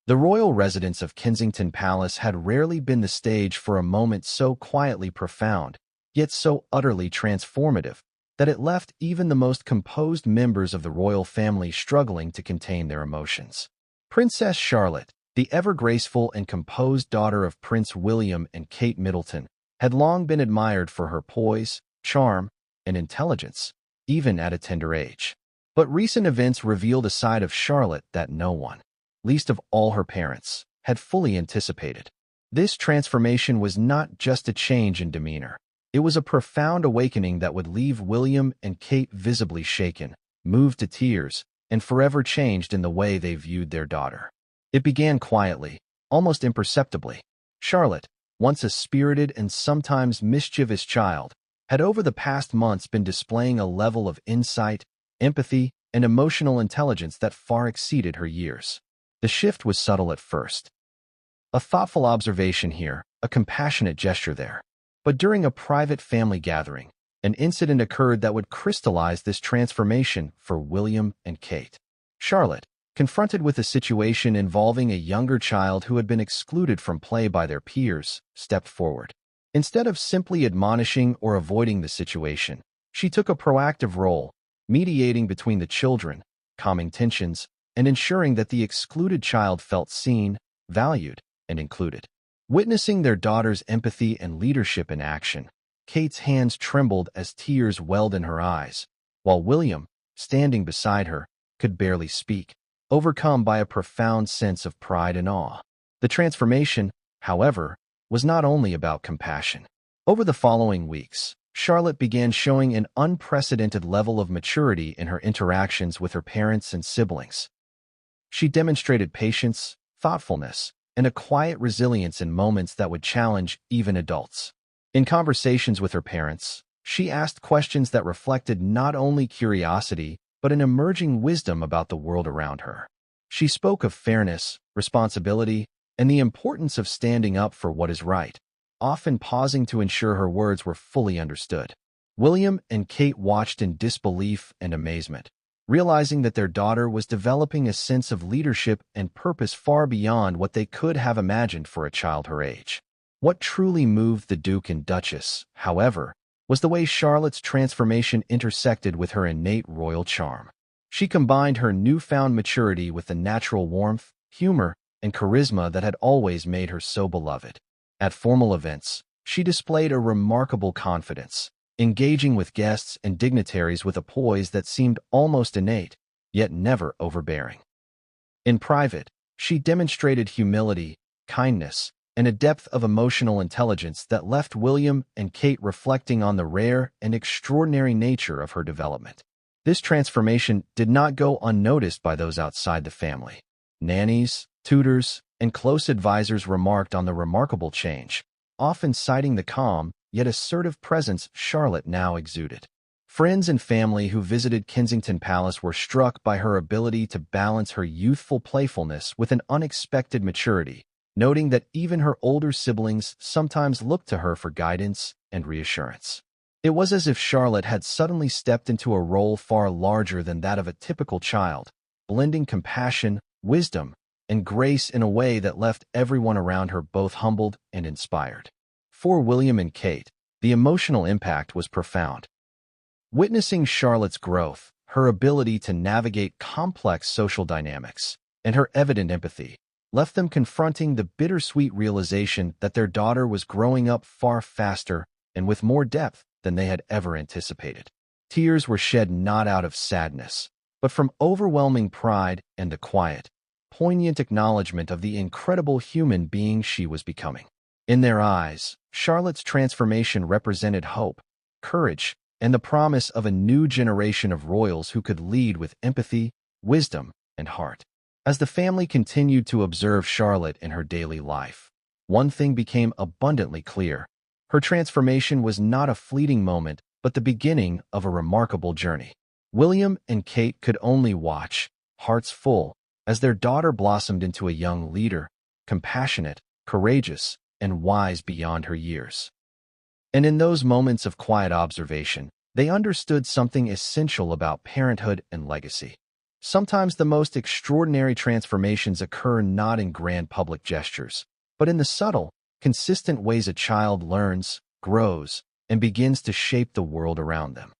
The royal residence of Kensington Palace had rarely been the stage for a moment so quietly profound, yet so utterly transformative, that it left even the most composed members of the royal family struggling to contain their emotions. Princess Charlotte, the ever-graceful and composed daughter of Prince William and Kate Middleton, had long been admired for her poise, charm, and intelligence, even at a tender age. But recent events revealed a side of Charlotte that no one, least of all her parents, had fully anticipated. This transformation was not just a change in demeanor. It was a profound awakening that would leave William and Kate visibly shaken, moved to tears, and forever changed in the way they viewed their daughter. It began quietly, almost imperceptibly. Charlotte, once a spirited and sometimes mischievous child, had over the past months been displaying a level of insight, empathy, and emotional intelligence that far exceeded her years. The shift was subtle at first. A thoughtful observation here, a compassionate gesture there. But during a private family gathering, an incident occurred that would crystallize this transformation for William and Kate. Charlotte, confronted with a situation involving a younger child who had been excluded from play by their peers, stepped forward. Instead of simply admonishing or avoiding the situation, she took a proactive role, mediating between the children, calming tensions, and ensuring that the excluded child felt seen, valued, and included. Witnessing their daughter's empathy and leadership in action, Kate's hands trembled as tears welled in her eyes, while William, standing beside her, could barely speak, overcome by a profound sense of pride and awe. The transformation, however, was not only about compassion. Over the following weeks, Charlotte began showing an unprecedented level of maturity in her interactions with her parents and siblings. She demonstrated patience, thoughtfulness, and a quiet resilience in moments that would challenge even adults. In conversations with her parents, she asked questions that reflected not only curiosity, but an emerging wisdom about the world around her. She spoke of fairness, responsibility, and the importance of standing up for what is right, often pausing to ensure her words were fully understood. William and Kate watched in disbelief and amazement, realizing that their daughter was developing a sense of leadership and purpose far beyond what they could have imagined for a child her age. What truly moved the Duke and Duchess, however, was the way Charlotte's transformation intersected with her innate royal charm. She combined her newfound maturity with the natural warmth, humor, and charisma that had always made her so beloved. At formal events, she displayed a remarkable confidence, engaging with guests and dignitaries with a poise that seemed almost innate, yet never overbearing. In private, she demonstrated humility, kindness, and a depth of emotional intelligence that left William and Kate reflecting on the rare and extraordinary nature of her development. This transformation did not go unnoticed by those outside the family. Nannies, tutors, and close advisors remarked on the remarkable change, often citing the calm, yet assertive presence Charlotte now exuded. Friends and family who visited Kensington Palace were struck by her ability to balance her youthful playfulness with an unexpected maturity, noting that even her older siblings sometimes looked to her for guidance and reassurance. It was as if Charlotte had suddenly stepped into a role far larger than that of a typical child, blending compassion, wisdom, and grace in a way that left everyone around her both humbled and inspired. For William and Kate, the emotional impact was profound. Witnessing Charlotte's growth, her ability to navigate complex social dynamics, and her evident empathy, left them confronting the bittersweet realization that their daughter was growing up far faster and with more depth than they had ever anticipated. Tears were shed not out of sadness, but from overwhelming pride and the quiet, poignant acknowledgement of the incredible human being she was becoming. In their eyes, Charlotte's transformation represented hope, courage, and the promise of a new generation of royals who could lead with empathy, wisdom, and heart. As the family continued to observe Charlotte in her daily life, one thing became abundantly clear. Her transformation was not a fleeting moment, but the beginning of a remarkable journey. William and Kate could only watch, hearts full, as their daughter blossomed into a young leader, compassionate, courageous, and wise beyond her years. And in those moments of quiet observation, they understood something essential about parenthood and legacy. Sometimes the most extraordinary transformations occur not in grand public gestures, but in the subtle, consistent ways a child learns, grows, and begins to shape the world around them.